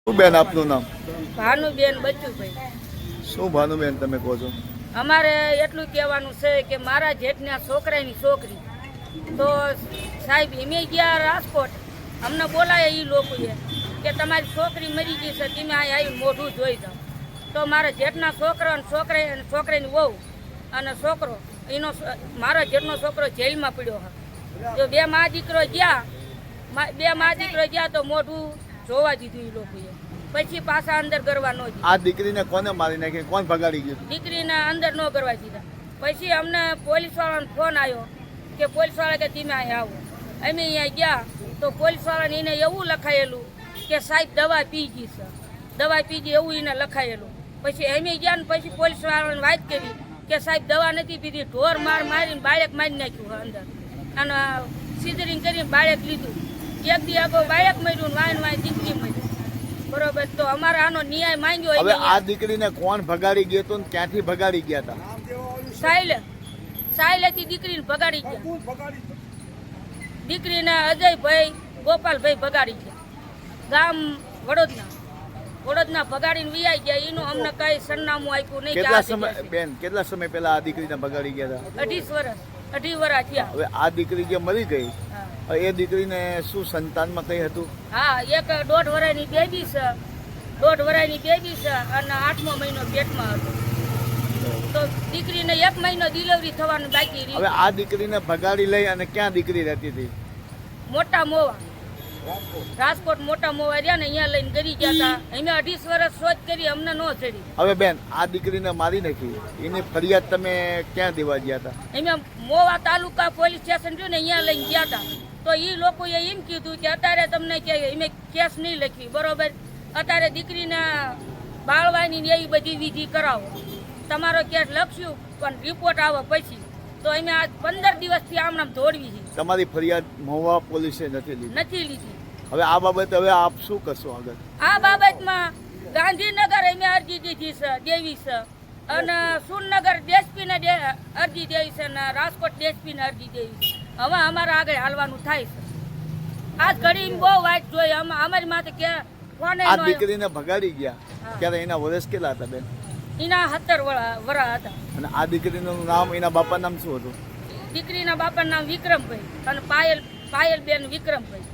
શું બેન આપનું નામ? ભાનુબેન બચુભાઈ. શું ભાનુબેન તમે કહો છો? અમારે એટલું કહેવાનું છે કે મારા જેઠના છોકરાની છોકરી તો સાહેબ એમે ગયા રાજકોટ, અમને બોલાયા એ લોકોએ કે તમારી છોકરી મરી ગઈ છે, તમે અહીં આવીને મોઢું જોઈ જાઓ. તો મારા જેઠના છોકરો અને છોકરાની વહુ અને છોકરો એનો મારા જેઠનો છોકરો જેલમાં પડ્યો હતો. જો બે મા દીકરો ગયા તો મોઢું જોવા દીધું એ લોકોએ, પછી પાછા અંદર કરવા ન દીધા. આ દીકરીને કોને મારી નાખી, કોણ ભગાડી ગયું? દીકરીને અંદર ન કરવા દીધા. પછી અમને પોલીસ વાળાનો ફોન આવ્યો કે પોલીસ વાળા કે તમે અહીં આવો. અમે અહીંયા ગયા તો પોલીસ વાળાને એને એવું લખાયેલું કે સાહેબ દવા પી ગઈ છે, દવા પી ગઈ એવું એને લખાયેલું. પછી અમે ગયા ને પછી પોલીસ વાળાને વાત કરી કે સાહેબ દવા નથી પીધી, ઢોર મારીને બાળક મારી નાખ્યું અંદર અને સિઝરિંગ કરીને બાળક લીધું. એક દી આગળ બાળક મર્યું, વાય દીકરી મરી. બરોબર, તો અમારે આનો ન્યાય માંગ્યો. હવે આ દીકરીને કોણ ભગાડી ગયો તો ક્યાંથી ભગાડી ગયા હતા? સાયલેથી દીકરીને ભગાડી ગયા. દીકરીને અજયભાઈ ગોપાલભાઈ ભગાડી ગયા. ગામ વડોદના ભગાડીને વિયાઈ ગયા. એનું અમને કઈ સરનામું આપ્યું નહીં. કેટલા સમય પહેલા આ દીકરીને ભગાડી ગયા હતા? 2.5 વર્ષ થયા. હવે આ દીકરી જે મરી ગઈ, એ દીકરીને શું સંતાનમાં કઈ હતું? હા, એક 1.5 વર્ષની બેબી છે, 1.5 વર્ષની બેબી છે અને 8મો મહિનો પેટમાં હતો. તો દીકરીને 1 મહિનો ડિલિવરી થવાનું બાકી રહ્યું. હવે આ દીકરીને ભગાડી લઈ અને ક્યાં દીકરી રહેતી હતી? મોટા મોવા, રાજકોટ મોટા મોવા રહ્યા ને, અહીંયા લઈને ગરી ગયા હતા. અમે 28 વર્ષ શોધ કરી, અમને ન ચડી. હવે બેન, આ દીકરીને મારી નાખી, એની ફરિયાદ તમે ક્યાં દેવા ગયા હતા? અમે મોવા તાલુકા પોલીસ સ્ટેશન રહ્યું ને, અહીંયા લઈને ગયા હતા. તો એ લોકોએ એમ કીધું કે અત્યારે તમને કે અમે કેસ નહીં લખી, બરોબર, અત્યારે દીકરીને બાળવાની એવી બધી વિધિ કરાવો, તમારો કેસ લખશું પણ રિપોર્ટ આવે પછી. તો અમે આજ 15 દિવસથી આમ દોડવી છે. તમારી ફરિયાદ મહુવા પોલીસે નથી લીધી. હવે આ બાબતે હવે આપ શું કરશો આગળ? આ બાબતમાં ગાંધીનગર અમે અરજી દીધી છે, દેવી છે, અને સુરનગર ડીએસપીને અરજી દેવી છે અને રાજકોટ ડીએસપીને અરજી દેવી છે. હવે અમારે આગળ હાલવાનું થાય છે. આજ ઘડી બહુ વાત જોઈ અમારી માથે કે કોને આ દીકરીને ભગાડી ગયા ત્યારે એના વર્ષ કેટલા હતા બેન? એના 17 વર્ષ હતા. અને આ દીકરીનું નામ, એના બાપા નામ શું હતું? દીકરીના બાપાનું નામ વિક્રમભાઈ અને પાયલબેન વિક્રમભાઈ.